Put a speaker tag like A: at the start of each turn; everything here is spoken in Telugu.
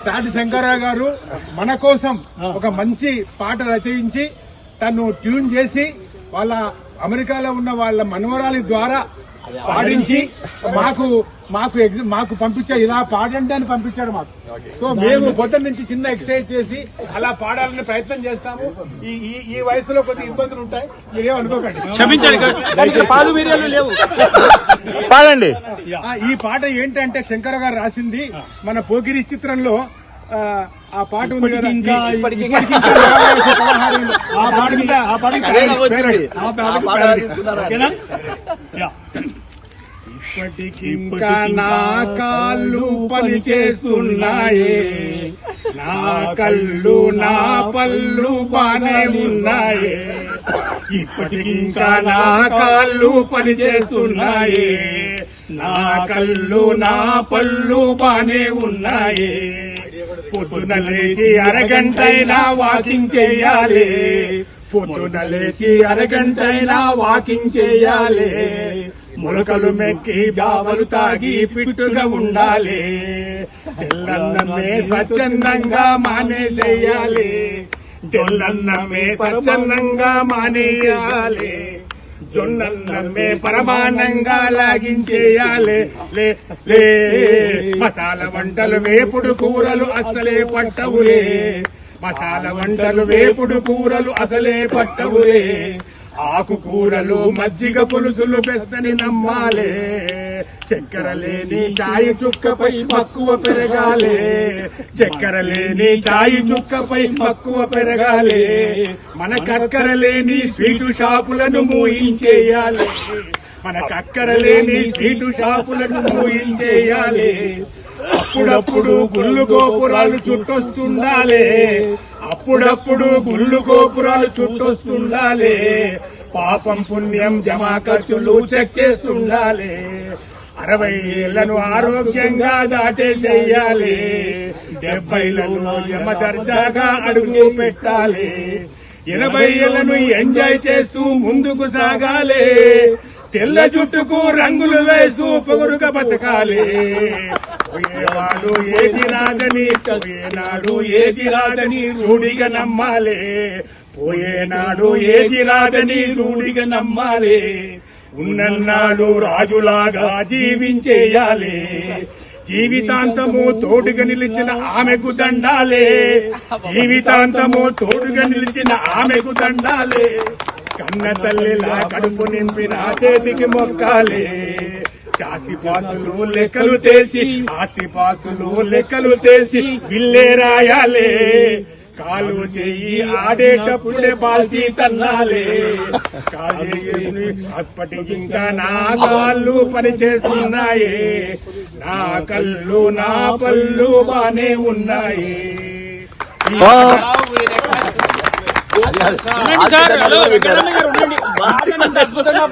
A: తాటి శంకరరావు గారు మన కోసం ఒక మంచి పాట రచయించి తను ట్యూన్ చేసి వాళ్ళ అమెరికాలో ఉన్న వాళ్ళ మనవరాలి ద్వారా పాడించి మాకు పంపించాడు. ఇలా పాడండి అని పంపించాడు మాకు. సో మేము పొద్దున్న నుంచి చిన్న ఎక్సర్సైజ్ చేసి అలా పాడాలని ప్రయత్నం చేస్తాము. ఈ వయసులో కొద్దిగా ఇబ్బందులు ఉంటాయి, మీరేం అనుకోకండి,
B: క్షమించండి. పాలు వీర్యాలు లేవు.
C: పాడండి.
A: ఈ పాట ఏంటంటే శంకర గారు రాసింది. మన పోకిరి చిత్రంలో ఆ పాట ఉంది కదా, ఇప్పటికింకా నా కాళ్ళు పని చేస్తున్నాయే, నా కళ్ళు నా పళ్ళు బానే ఉన్నాయే. ఇప్పటికింకా నా కాళ్ళు పని చేస్తున్నాయే, నా కళ్ళు నా పళ్ళు బానే ఉన్నాయే. పొద్దున లేచి అరగంటైనా వాకింగ్ చేయాలి, పొద్దున లేచి అరగంటైనా వాకింగ్ చేయాలి. మొలకలు మెక్కి బావలు తాగి పిట్టుగా ఉండాలి. తెల్లన్నమే స్వచ్ఛందంగా మానేసేయాలి, తెల్లన్నమే స్వచ్ఛందంగా మానేయాలి. జొన్నన్నమే పరమానంగా లాగించేయాలి. లే మసాలా వంటలు వేపుడు కూరలు అసలే పట్టవులే, మసాలా వంటలు వేపుడు కూరలు అసలే పట్టవులే. ఆకుకూరలు మజ్జిగ పులుసులు పెస్తని నమ్మాలే, చక్కెర లేని చాయి చుక్కపై మక్కువ పెరగాలే, చక్కెర లేని చాయి చుక్కపై మక్కువ పెరగాలే. మనకక్కర లేని స్వీటు షాపులను మూయించేయాలి, మనకక్కర లేని స్వీటు షాపులను మూయించేయాలి. అప్పుడప్పుడు గుళ్ళు గోపురాలు చుట్టొస్తుండాలే, అప్పుడప్పుడు గుళ్ళు గోపురాలు చుట్టొస్తుండాలి. పాపం పుణ్యం జమా ఖర్చులు చెక్ చేస్తుండాలి. 60 ఏళ్లను ఆరోగ్యంగా దాటేసేయాలి, 70లలో యమ దర్జాగా అడుగు పెట్టాలి. 80 ఏళ్లను ఎంజాయ్ చేస్తూ ముందుకు సాగాలి, తెల్ల జుట్టుకు రంగులు వేస్తూ పొగరుగా బతకాలి. పోయేవాడు ఏది రాదని, పోయేనాడు ఏది రాదని రూఢిగా నమ్మాలి, పోయేనాడు ఏది రాదని రూఢిగా నమ్మాలి. ఉన్నన్నాడు రాజులాగా జీవించేయాలి, జీవితాంతము తోడుగా నిలిచిన ఆమెకు దండాలే, జీవితాంతము తోడుగా నిలిచిన ఆమెకు దండాలే. కన్న తల్లిలా కడుపు నింపిన చేతికి మొక్కాలే. ఆస్తిపాస్తులు లెక్కలు తేల్చి, ఆస్తిపాస్తులు లెక్కలు తేల్చి విల్లే రాయాలే. కాలు చెయ్యి ఆడేటప్పుడే బాల్చి తన్నాలే. అప్పటికింకా నా కాళ్ళు పని చేస్తున్నాయే, నా కళ్ళు నా పళ్ళు బానే ఉన్నాయి.
B: అద్భుతంగా